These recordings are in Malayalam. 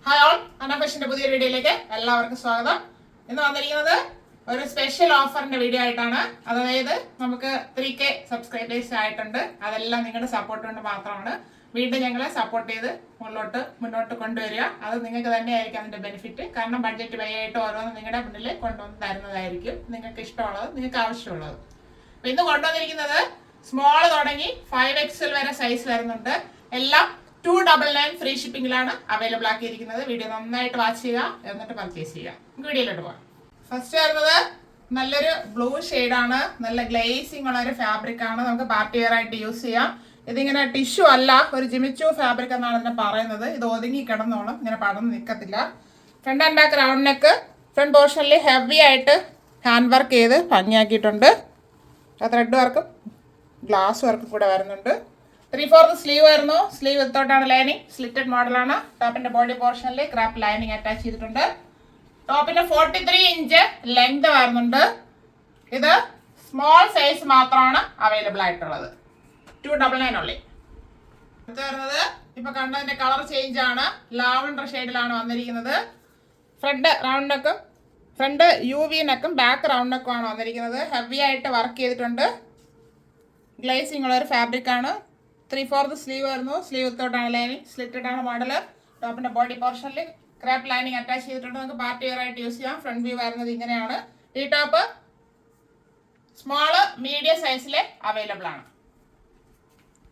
ഹായ് ഓൾ, അന്ന ഫാഷന്റെ പുതിയൊരു വീഡിയോയിലേക്ക് എല്ലാവർക്കും സ്വാഗതം. ഇന്ന് വന്നിരിക്കുന്നത് ഒരു സ്പെഷ്യൽ ഓഫറിന്റെ വീഡിയോ ആയിട്ടാണ്. അതായത് നമുക്ക് 3K സബ്സ്ക്രൈബേഴ്സ് ആയിട്ടുണ്ട്. അതെല്ലാം നിങ്ങളുടെ സപ്പോർട്ട് കൊണ്ട് മാത്രമാണ്. വീണ്ടും ഞങ്ങളെ സപ്പോർട്ട് ചെയ്ത് മുന്നോട്ട് കൊണ്ടുവരിക. അത് നിങ്ങൾക്ക് തന്നെയായിരിക്കും അതിന്റെ ബെനിഫിറ്റ്. കാരണം ബഡ്ജറ്റ് വൈ ആയിട്ട് ഓരോന്ന് നിങ്ങളുടെ മുന്നിൽ കൊണ്ടുവന്ന് തരുന്നതായിരിക്കും. നിങ്ങൾക്ക് ഇഷ്ടമുള്ളത്, നിങ്ങൾക്ക് ആവശ്യമുള്ളത്. അപ്പൊ ഇന്ന് കൊണ്ടുവന്നിരിക്കുന്നത് സ്മോൾ തുടങ്ങി 5XL വരെ സൈസ് വരുന്നുണ്ട്. എല്ലാം 299 ഫ്രീ ഷിപ്പിംഗിലാണ് അവൈലബിൾ ആക്കിയിരിക്കുന്നത്. വീഡിയോ നന്നായിട്ട് വാച്ച് ചെയ്യുക, എന്നിട്ട് പർച്ചേസ് ചെയ്യുക. വീഡിയോയിലോട്ട് പോകാം. ഫസ്റ്റ് വരുന്നത് നല്ലൊരു ബ്ലൂ ആണ്. നല്ല ഗ്ലേസിംഗ് ഉള്ള ഒരു ഫാബ്രിക് ആണ്. നമുക്ക് പാർട്ടി വെയർ ആയിട്ട് യൂസ് ചെയ്യാം. ഇതിങ്ങനെ ടിഷ്യൂ അല്ല, ഒരു ജിമിച്ചു ഫാബ്രിക് എന്നാണ് ഇതിനെ പറയുന്നത്. ഇത് ഒതുങ്ങി കിടന്നോളും, ഇങ്ങനെ പടർന്ന് നിൽക്കത്തില്ല. Front and back round neck. Front പോർഷനിൽ ഹെവി ആയിട്ട് ഹാൻഡ് വർക്ക് ചെയ്ത് ഭംഗിയാക്കിയിട്ടുണ്ട്. ത്രെഡ് വർക്കും ഗ്ലാസ് വർക്കും കൂടെ വരുന്നുണ്ട്. 3/4 സ്ലീവ് വരുന്നു. സ്ലീവ് വിത്തോട്ടാണ് ലൈനിങ്. സ്ലിറ്റഡ് മോഡലാണ്. ടോപ്പിന്റെ ബോഡി പോർഷനിൽ ക്രാപ്പ് ലൈനിങ് അറ്റാച്ച് ചെയ്തിട്ടുണ്ട്. ടോപ്പിന്റെ 43 ഇഞ്ച് ലെങ്ത് വരുന്നുണ്ട്. ഇത് സ്മോൾ സൈസ് മാത്രമാണ് അവൈലബിൾ ആയിട്ടുള്ളത്. 299 ഉള്ളി. അടുത്ത് വരുന്നത് ഇപ്പൊ കണ്ടതിന്റെ കളർ ചേഞ്ച് ആണ്. ലാവണ്ടർ ഷെയ്ഡിലാണ് വന്നിരിക്കുന്നത്. ഫ്രണ്ട് റൗണ്ട് നെക്കും ഫ്രണ്ട് UV നെക്കും ബാക്ക് റൗണ്ട് നെക്കും ആണ് വന്നിരിക്കുന്നത്. ഹെവി ആയിട്ട് വർക്ക് ചെയ്തിട്ടുണ്ട്. ഗ്ലേസിംഗ് ഉള്ള ഒരു ഫാബ്രിക് ആണ്. 3/4 സ്ലീവ് വരുന്നു. സ്ലീവ് വിത്തോട്ടാണ് ലൈനിങ്. സ്ലിറ്റഡ് ആണ് മോഡൽ. ടോപ്പിന്റെ ബോഡി പോർഷനിൽ ക്രാപ്പ് ലൈനിങ് അറ്റാച്ച് ചെയ്തിട്ടുണ്ട്. നമുക്ക് പാർട്ടി വെയർ ആയിട്ട് യൂസ് ചെയ്യാം. ഫ്രണ്ട് വ്യൂ വരുന്നത് ഇങ്ങനെയാണ്. ഈ ടോപ്പ് സ്മോള് മീഡിയം സൈസിൽ അവൈലബിൾ ആണ്.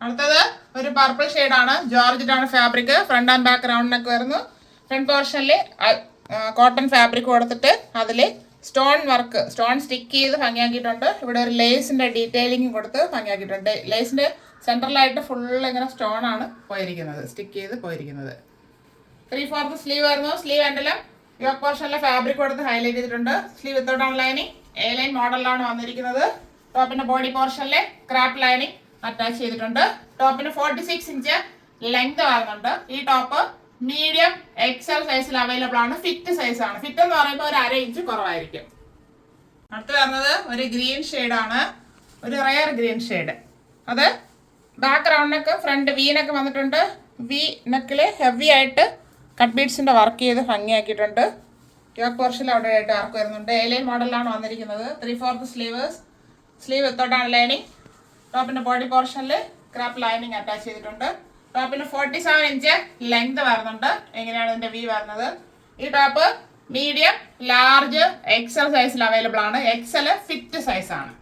അടുത്തത് ഒരു പർപ്പിൾ ഷെയ്ഡാണ്. ജോർജറ്റ് ആണ് fabric. Front and back round neck വരുന്നു. ഫ്രണ്ട് പോർഷനിൽ കോട്ടൺ ഫാബ്രിക് കൊടുത്തിട്ട് അതിൽ സ്റ്റോൺ വർക്ക്, സ്റ്റോൺ സ്റ്റിക്ക് ചെയ്ത് ഭംഗിയാക്കിയിട്ടുണ്ട്. ഇവിടെ ഒരു ലേസിന്റെ ഡീറ്റെയിലിംഗ് കൊടുത്ത് ഭംഗിയാക്കിയിട്ടുണ്ട്. ലേസിന്റെ സെൻട്രലായിട്ട് ഫുള്ള് ഇങ്ങനെ സ്റ്റോൺ ആണ് പോയിരിക്കുന്നത്, സ്റ്റിക്ക് ചെയ്ത് പോയിരിക്കുന്നത്. 3/4 സ്ലീവ് വരുന്നു. സ്ലീവ് എൻഡിലും യോക്ക് പോർഷനിലെ ഫാബ്രിക് കൊടുത്ത് ഹൈലൈറ്റ് ചെയ്തിട്ടുണ്ട്. സ്ലീവ് വിത്തോട്ടാണ് ലൈനിങ്. എ ലൈൻ മോഡലിലാണ് വന്നിരിക്കുന്നത്. ടോപ്പിന്റെ ബോഡി പോർഷനിലെ ക്രാപ്പ് ലൈനിങ് അറ്റാച്ച് ചെയ്തിട്ടുണ്ട്. ടോപ്പിന് 46 ഇഞ്ച് ലെങ്ത് വരുന്നുണ്ട്. ഈ ടോപ്പ് മീഡിയം XL സൈസിൽ അവൈലബിൾ ആണ്. ഫിറ്റ് സൈസ് ആണ്. ഫിറ്റ് എന്ന് പറയുമ്പോൾ ഒരു 1/2 ഇഞ്ച് കുറവായിരിക്കും. അടുത്ത് വരുന്നത് ഒരു ഗ്രീൻ ഷെയ്ഡാണ്. ഒരു റയർ ഗ്രീൻ ഷെയ്ഡ്. അത് back round neck, front V neck വന്നിട്ടുണ്ട്. V നെക്കിൽ ഹെവി ആയിട്ട് കട്ട് ബീഡ്സിന്റെ വർക്ക് ചെയ്ത് ഭംഗിയാക്കിയിട്ടുണ്ട്. യോക്ക് പോർഷനിൽ അവിടെ ആയിട്ട് വർക്ക് വരുന്നുണ്ട്. എ ലൈൻ മോഡലിലാണ് വന്നിരിക്കുന്നത്. 3/4 സ്ലീവ് വിത്തോട്ടാണ് ലൈനിങ്. ടോപ്പിന്റെ ബോഡി പോർഷനിൽ ക്രാപ്പ് ലൈനിങ് അറ്റാച്ച് ചെയ്തിട്ടുണ്ട്. ടോപ്പിന് 47 ഇഞ്ച് ലെങ്ത് വരുന്നുണ്ട്. എങ്ങനെയാണ് ഇതിന്റെ V വരുന്നത്? ഈ ടോപ്പ് മീഡിയം, ലാർജ്, XL സൈസിൽ അവൈലബിൾ ആണ്. XL ഫിറ്റ് സൈസ് ആണ്.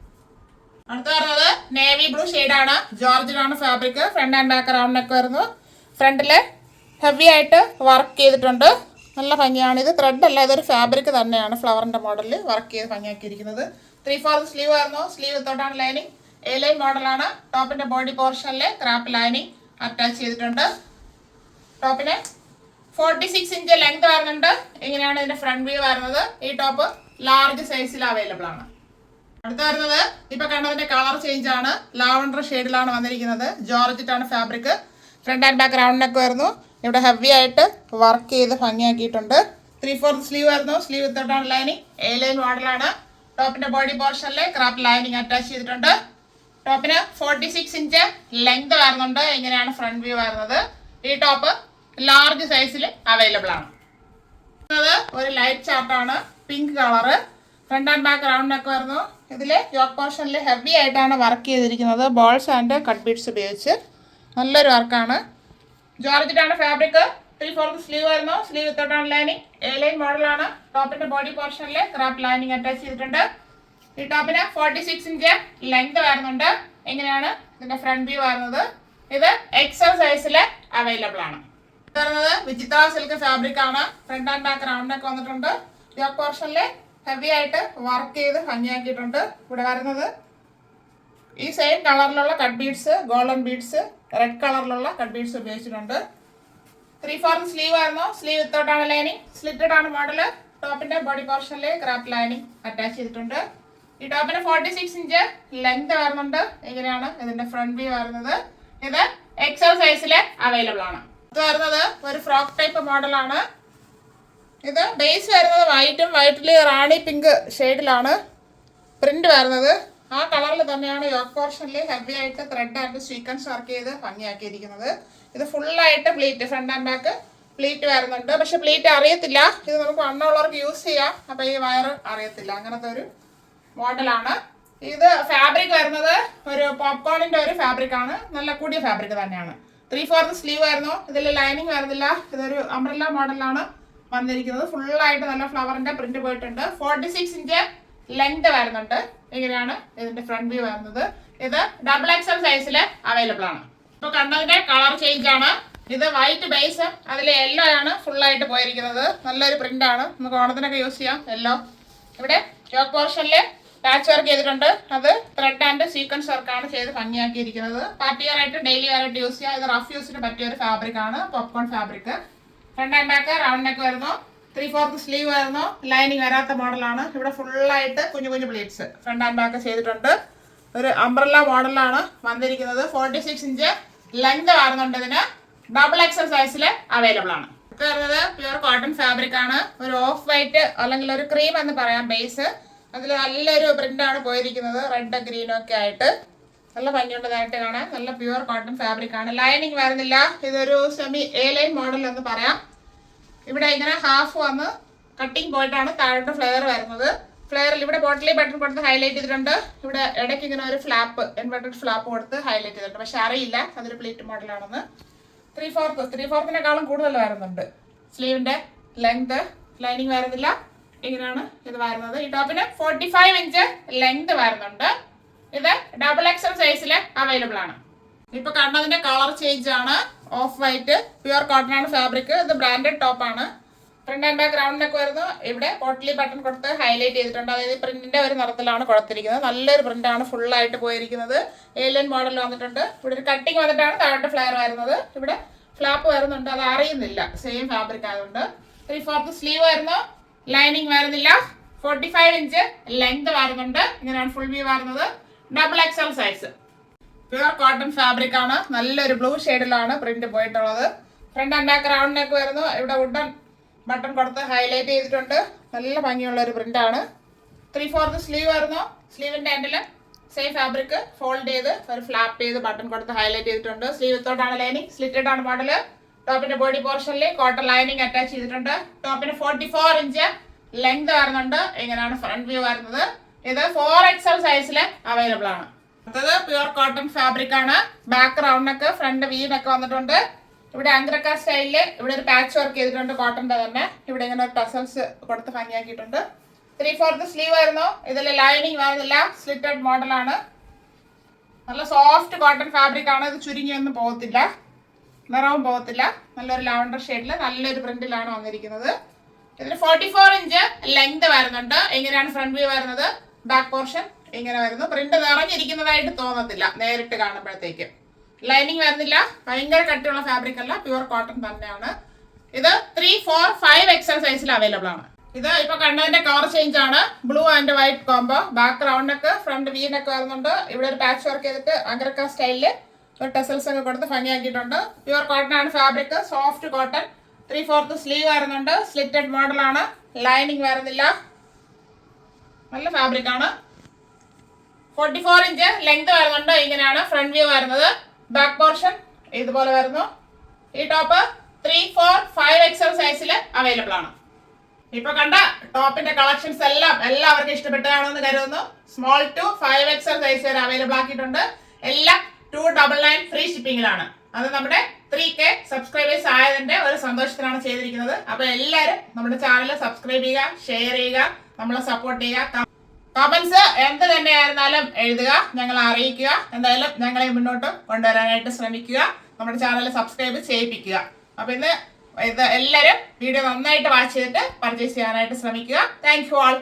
അടുത്ത് വരുന്നത് നേവി ബ്ലൂ ഷെയ്ഡാണ്. ജോർജറ്റാണ് fabric. Front and back round neck വരുന്നു. ഫ്രണ്ടില് ഹെവി ആയിട്ട് വർക്ക് ചെയ്തിട്ടുണ്ട്. നല്ല ഭംഗിയാണ്. ഇത് ത്രെഡ് അല്ല, ഇതൊരു ഫാബ്രിക് തന്നെയാണ്. ഫ്ലവറിന്റെ മോഡലിൽ വർക്ക് ചെയ്ത് ഭംഗിയാക്കിയിരിക്കുന്നത്. 3/4 സ്ലീവ് വരുന്നു. സ്ലീവ് വിത്തോട്ടാണ് ലൈനിങ്. എ ലൈൻ മോഡലാണ്. ടോപ്പിന്റെ ബോഡി പോർഷനിൽ ക്രാപ്പ് ലൈനിങ് അറ്റാച്ച് ചെയ്തിട്ടുണ്ട്. ടോപ്പിന് 46 ഇഞ്ച് ലെങ്ത് വരുന്നുണ്ട്. ഇങ്ങനെയാണ് ഇതിന്റെ ഫ്രണ്ട് വ്യൂ വരുന്നത്. ഈ ടോപ്പ് ലാർജ് സൈസിൽ അവൈലബിൾ ആണ്. അടുത്ത വരുന്നത് ഇപ്പൊ കണ്ടതിന്റെ കളർ ചേഞ്ച് ആണ്. ലാവണ്ടർ ഷെയ്ഡിലാണ് വന്നിരിക്കുന്നത്. ജോർജറ്റ് ആണ് fabric. Front and back round neck വരുന്നു. ഇവിടെ ഹെവി ആയിട്ട് വർക്ക് ചെയ്ത് ഭംഗിയാക്കിയിട്ടുണ്ട്. 3/4 സ്ലീവ് വരുന്നു. സ്ലീവ് വിത്തോട്ടാണ് ലൈനിങ്. എ ലൈൻ മോഡലാണ്. ടോപ്പിന്റെ ബോഡി പോർഷനിൽ ക്രാപ്പ് ലൈനിങ് അറ്റാച്ച് ചെയ്തിട്ടുണ്ട്. ടോപ്പിന് 46 ഇഞ്ച് ലെങ്ത് വരുന്നുണ്ട്. ഇങ്ങനെയാണ് ഫ്രണ്ട് വ്യൂ വരുന്നത്. ഈ ടോപ്പ് ലാർജ് സൈസിൽ അവൈലബിൾ ആണ്. ഒരു ലൈറ്റ് ചാർട്ടാണ്. Pink colour. Front and back round neck വരുന്നു. ഇതില് യോക്ക് പോർഷനിൽ ഹെവി ആയിട്ടാണ് വർക്ക് ചെയ്തിരിക്കുന്നത്. ബോൾസ് ആൻഡ് കട്ട് ബീഡ്സ് ഉപയോഗിച്ച് നല്ലൊരു വർക്കാണ്. ജോർജറ്റ് ആണ് ഫാബ്രിക്. 3/4 സ്ലീവ് വരുന്നു. സ്ലീവ് വിത്തോട്ടാണ് ലൈനിങ്. എ ലൈൻ മോഡലാണ്. ടോപ്പിന്റെ ബോഡി പോർഷനിൽ ക്രാപ്പ് ലൈനിങ് അറ്റാച്ച് ചെയ്തിട്ടുണ്ട്. ഈ ടോപ്പിന് 46 ഇഞ്ച് ലെങ്ത് വരുന്നുണ്ട്. എങ്ങനെയാണ് ഇതിന്റെ ഫ്രണ്ട് വ്യൂ വരുന്നത്? ഇത് XL സൈസിൽ അവൈലബിൾ ആണ്. വരുന്നത് വിചിത്ര സിൽക്ക് ഫാബ്രിക് ആണ്. Front and back round neck വന്നിട്ടുണ്ട്. യോക്ക് പോർഷനിൽ ഹെവി ആയിട്ട് വർക്ക് ചെയ്ത് ഭംഗിയാക്കിയിട്ടുണ്ട്. ഇവിടെ വരുന്നത് ഈ സെയിം കളറിലുള്ള cut beads, golden beads, red കളറിലുള്ള കട്ട് ബീഡ്സ് ഉപയോഗിച്ചിട്ടുണ്ട്. 3/4 സ്ലീവ് ആയിരുന്നു. സ്ലീവ് വിത്തോട്ടാണ് ലൈനിങ്. സ്ലിറ്റഡ് ആണ് മോഡല്. ടോപ്പിന്റെ ബോഡി പോർഷനിൽ ക്രാപ്പ് ലൈനിങ് അറ്റാച്ച് ചെയ്തിട്ടുണ്ട്. ഈ ടോപ്പിന് 46 ഇഞ്ച് ലെങ്ത് വരുന്നുണ്ട്. ഇങ്ങനെയാണ് ഇതിന്റെ ഫ്രണ്ട് വ്യൂ വരുന്നത്. ഇത് XL സൈസിൽ അവൈലബിൾ ആണ്. ഇത് വരുന്നത് ഒരു ഫ്രോക്ക് ടൈപ്പ് മോഡലാണ്. ഇത് ബേസ് വരുന്നത് വൈറ്റിൽ റാണി പിങ്ക് ഷെയ്ഡിലാണ് പ്രിന്റ് വരുന്നത്. ആ കളറിൽ തന്നെയാണ് യോക്ക് പോർഷനിൽ ഹെവി ആയിട്ട് ത്രെഡ് ആൻഡ് സ്വീക്വൻസ് വർക്ക് ചെയ്ത് ഭംഗിയാക്കിയിരിക്കുന്നത്. ഇത് ഫുള്ളായിട്ട് pleat, front and back pleat വരുന്നുണ്ട്. പക്ഷെ പ്ലീറ്റ് അറിയത്തില്ല, ഇത് നമുക്ക് വണ്ണമുള്ളവർക്ക് യൂസ് ചെയ്യാം. അപ്പോൾ ഈ വയർ അറിയത്തില്ല, അങ്ങനത്തെ ഒരു മോഡലാണ്. ഇത് ഫാബ്രിക് വരുന്നത് ഒരു പോപ്കോണിൻ്റെ ഒരു ഫാബ്രിക്കാണ്, നല്ല കൂടിയ ഫാബ്രിക് തന്നെയാണ്. 3/4 സ്ലീവ് ആയിരുന്നു, ഇതിൽ ലൈനിങ് വരുന്നില്ല. ഇതൊരു അംബ്രല്ല മോഡലാണ് വന്നിരിക്കുന്നത്. ഫുള്ളായിട്ട് നല്ല ഫ്ലവറിൻ്റെ പ്രിന്റ് പോയിട്ടുണ്ട്. 46 ഇഞ്ച് ലെങ്ത് വരുന്നുണ്ട്. ഇങ്ങനെയാണ് ഇതിന്റെ ഫ്രണ്ട് വ്യൂ വരുന്നത്. ഇത് XXL സൈസിൽ അവൈലബിൾ ആണ്. ഇപ്പോൾ കണ്ടതിന്റെ കളർ ചേഞ്ച് ആണ്. ഇത് വൈറ്റ് ബേസ്, അതിൽ യെല്ലോ ആണ് ഫുള്ളായിട്ട് പോയിരിക്കുന്നത്. നല്ലൊരു പ്രിന്റ് ആണ്, നമുക്ക് ഓണത്തിനൊക്കെ യൂസ് ചെയ്യാം. യെല്ലോ ഇവിടെ യോക്ക് പോർഷനിൽ പാച്ച് വർക്ക് ചെയ്തിട്ടുണ്ട്. അത് ത്രെഡ് ആൻഡ് സീക്വൻസ് വർക്കാണ് ചെയ്ത് ഭംഗിയാക്കിയിരിക്കുന്നത്. പാർട്ടി വെയർ ആയിട്ട് ഡെയിലി വെയർ ആയിട്ട് യൂസ് ചെയ്യാം. ഇത് റഫ് യൂസിന് പറ്റിയ ഒരു ഫാബ്രിക് ആണ്, popcorn fabric. Front and back round neck വരുന്നു. 3/4 സ്ലീവ് വരുന്നു. ലൈനിങ് വരാത്ത മോഡലാണ്. ഇവിടെ ഫുള്ളായിട്ട് കുഞ്ഞു കുഞ്ഞു പ്ലീറ്റ്സ് ഫ്രണ്ട് ആൻഡ് ബാക്ക് ചെയ്തിട്ടുണ്ട്. ഒരു അംബ്രല്ല മോഡലാണ് വന്നിരിക്കുന്നത്. 46 ഇഞ്ച് ലെങ്ത് വരുന്നുണ്ട്. ഇതിന് XXL സൈസിൽ അവൈലബിൾ ആണ്. ഇത് വരുന്നത് പ്യുവർ കോട്ടൺ ഫാബ്രിക് ആണ്. ഒരു ഓഫ് വൈറ്റ് അല്ലെങ്കിൽ ഒരു ക്രീം എന്ന് പറയാം ബേസ്. അതിൽ നല്ലൊരു പ്രിന്റാണ് പോയിരിക്കുന്നത്, റെഡ് ഗ്രീനും ഒക്കെ ആയിട്ട്. നല്ല ഭംഗിയുള്ളതായിട്ട് കാണാൻ. നല്ല പ്യുവർ കോട്ടൺ ഫാബ്രിക് ആണ്. ലൈനിങ് വരുന്നില്ല. ഇതൊരു സെമി എ ലൈൻ മോഡൽ എന്ന് പറയാം. ഇവിടെ ഇങ്ങനെ ഹാഫ് വന്ന് കട്ടിങ് പോയിട്ടാണ് താഴോട്ട് ഫ്ലെയർ വരുന്നത്. ഫ്ലെയറിൽ ഇവിടെ ബോട്ടിലി ബട്ടൺ കൊടുത്ത് ഹൈലൈറ്റ് ചെയ്തിട്ടുണ്ട്. ഇവിടെ ഇടയ്ക്ക് ഇങ്ങനെ ഒരു ഫ്ലാപ്പ്, ഇൻവെർട്ടഡ് ഫ്ലാപ്പ് കൊടുത്ത് ഹൈലൈറ്റ് ചെയ്തിട്ടുണ്ട്. പക്ഷെ അറിയില്ല അതൊരു പ്ലീറ്റ് മോഡലാണെന്ന്. 3/4 കൂടുതൽ വരുന്നുണ്ട്. സ്ലീവിന്റെ ലെങ്ത്, ലൈനിങ് വരുന്നില്ല. ഇങ്ങനെയാണ് ഇത് വരുന്നത്. ഈ ടോപ്പിന് 45 ഇഞ്ച് ലെങ്ത് വരുന്നുണ്ട്. ഇത് XXL സൈസിൽ അവൈലബിൾ ആണ്. ഇപ്പൊ കണ്ടതിന്റെ കളർ ചേഞ്ച് ആണ്. ഓഫ് വൈറ്റ് പ്യുവർ കോട്ടൺ ആണ് ഫാബ്രിക്. ഇത് ബ്രാൻഡഡ് ടോപ്പാണ്. Front and back round neck വരുന്നു. ഇവിടെ പോട്ട്ലി ബട്ടൺ കൊടുത്ത് ഹൈലൈറ്റ് ചെയ്തിട്ടുണ്ട്. അതായത് പ്രിന്റിന്റെ ഒരു നിറത്തിലാണ് കൊടുത്തിരിക്കുന്നത്. നല്ലൊരു പ്രിന്റ് ആണ് ഫുള്ളായിട്ട് പോയിരിക്കുന്നത്. ഏലിയൻ മോഡൽ വന്നിട്ടുണ്ട്. ഇവിടെ ഒരു കട്ടിങ് വന്നിട്ടാണ് താഴോട്ട് ഫ്ലെയർ വരുന്നത്. ഇവിടെ ഫ്ലാപ്പ് വരുന്നുണ്ട്, അത് അറിയുന്നില്ല, സെയിം ഫാബ്രിക് ആയതുകൊണ്ട്. 3/4 സ്ലീവ് വരുന്നു. ലൈനിങ് വരുന്നില്ല. 45 ഇഞ്ച് ലെങ്ത് വരുന്നുണ്ട്. ഇങ്ങനെയാണ് ഫുൾ വ്യൂ വരുന്നത്. XXL size pure cotton fabric ആണ്. നല്ലൊരു ബ്ലൂ ഷെയ്ഡിലാണ് പ്രിന്റ് പോയിട്ടുള്ളത്. Front and back round neck വരുന്നു. ഇവിടെ വുഡൻ ബട്ടൺ കൊടുത്ത് ഹൈലൈറ്റ് ചെയ്തിട്ടുണ്ട്. നല്ല ഭംഗിയുള്ള ഒരു പ്രിന്റ് ആണ്. 3/4 സ്ലീവ് വരുന്നു. സ്ലീവിന്റെ എൻഡിൽ സെയിം ഫാബ്രിക് ഫോൾഡ് ചെയ്ത് ഒരു ഫ്ലാപ്പ് ചെയ്ത് ബട്ടൺ കൊടുത്ത് ഹൈലൈറ്റ് ചെയ്തിട്ടുണ്ട്. സ്ലീവ് വിത്തോട്ടാണ് ലൈനിങ്, സ്ലിറ്റഡ് ആണ് മോഡൽ. ടോപ്പിന്റെ ബോഡി പോർഷനിൽ കോട്ടൺ ലൈനിങ് അറ്റാച്ച് ചെയ്തിട്ടുണ്ട്. ടോപ്പിന് 44 ഇഞ്ച് ലെങ്ത് വരുന്നുണ്ട്. ഇങ്ങനെയാണ് ഫ്രണ്ട് വ്യൂ വരുന്നത്. ഇത് 4XL സൈസിൽ അവൈലബിൾ ആണ്. അടുത്തത് പ്യുവർ കോട്ടൺ ഫാബ്രിക് ആണ്. Back round neck, front V neck വന്നിട്ടുണ്ട്. ഇവിടെ അങ്ക്രക്ക സ്റ്റൈലില് ഇവിടെ ഒരു പാച്ച് വർക്ക് ചെയ്തിട്ടുണ്ട് കോട്ടന്റെ തന്നെ. ഇവിടെ ഇങ്ങനെ ഒരു ടസൽസ് കൊടുത്ത് ഭംഗിയാക്കിയിട്ടുണ്ട്. 3/4 സ്ലീവ് ആയിരുന്നു. ഇതിൽ ലൈനിങ് വരുന്നില്ല, സ്ലിറ്റഡ് മോഡലാണ്. നല്ല സോഫ്റ്റ് കോട്ടൺ ഫാബ്രിക് ആണ്. ഇത് ചുരുങ്ങിയൊന്നും പോകത്തില്ല, നിറവും പോകത്തില്ല. നല്ലൊരു ലാവണ്ടർ ഷെയ്ഡിൽ നല്ലൊരു പ്രിന്റിലാണ് വന്നിരിക്കുന്നത്. ഇതിന് 44 ഇഞ്ച് ലെങ്ത് വരുന്നുണ്ട്. ഇങ്ങനെയാണ് ഫ്രണ്ട് വ്യൂ വരുന്നത്. ബാക്ക് പോർഷൻ ഇങ്ങനെ വരുന്നു. പ്രിന്റ് നിറഞ്ഞിരിക്കുന്നതായിട്ട് തോന്നത്തില്ല നേരിട്ട് കാണുമ്പോഴത്തേക്ക്. ലൈനിങ് വരുന്നില്ല. ഭയങ്കര കട്ടിയുള്ള ഫാബ്രിക് അല്ല, പ്യുവർ കോട്ടൺ തന്നെയാണ്. ഇത് 3, 4, 5XL സൈസിൽ അവൈലബിൾ ആണ്. ഇത് ഇപ്പൊ കണ്ടതിന്റെ കളർ ചേഞ്ച് ആണ്. Blue and white combo. Back round neck, front V neck വരുന്നുണ്ട്. ഇവിടെ ഒരു പാച്ച് വർക്ക് ചെയ്തിട്ട് അഗ്രക്ക സ്റ്റൈലില് ഒരു ടെസൽസ് ഒക്കെ കൊടുത്ത് ഭംഗിയാക്കിയിട്ടുണ്ട്. പ്യുവർ കോട്ടൺ ആണ് ഫാബ്രിക്, സോഫ്റ്റ് കോട്ടൺ. 3/4 സ്ലീവ് വരുന്നുണ്ട്. സ്ലിറ്റഡ് മോഡലാണ്. ലൈനിങ് വരുന്നില്ല. നല്ല ഫാബ്രിക് ആണ്. 44 ഇഞ്ച് ലെങ്ത് വരുന്നുണ്ട്. ഇങ്ങനെയാണ് ഫ്രണ്ട് വ്യൂ വരുന്നത്. ബാക്ക് പോർഷൻ ഇതുപോലെ വരുന്നു. ഈ ടോപ്പ് 3, 4, 5XL സൈസിൽ അവൈലബിൾ ആണ്. ഇപ്പൊ കണ്ട ടോപ്പിന്റെ കളക്ഷൻസ് എല്ലാം എല്ലാവർക്കും ഇഷ്ടപ്പെട്ടതാണെന്ന് കരുതുന്നു. സ്മോൾ ടു 5XL സൈസ് വരെ അവൈലബിൾ ആക്കിയിട്ടുണ്ട്. എല്ലാം 299 ഫ്രീ ഷിപ്പിംഗിലാണ്. അത് നമ്മുടെ 3K സബ്സ്ക്രൈബേഴ്സ് ആയതിന്റെ ഒരു സന്തോഷത്തിലാണ് ചെയ്തിരിക്കുന്നത്. അപ്പൊ എല്ലാവരും നമ്മുടെ ചാനൽ സബ്സ്ക്രൈബ് ചെയ്യുക, ഷെയർ ചെയ്യുക, നമ്മളെ സപ്പോർട്ട് ചെയ്യുക. കമന്റ്സ് എന്ത് തന്നെയായിരുന്നാലും എഴുതുക, ഞങ്ങളെ അറിയിക്കുക. എന്തായാലും ഞങ്ങളെ മുന്നോട്ട് കൊണ്ടുവരാനായിട്ട് ശ്രമിക്കുക. നമ്മുടെ ചാനൽ സബ്സ്ക്രൈബ് ചെയ്യിപ്പിക്കുക. അപ്പൊ ഇത് എല്ലാവരും വീഡിയോ നന്നായിട്ട് വാച്ച് ചെയ്തിട്ട് പർച്ചേസ് ചെയ്യാനായിട്ട് ശ്രമിക്കുക. Thank you all.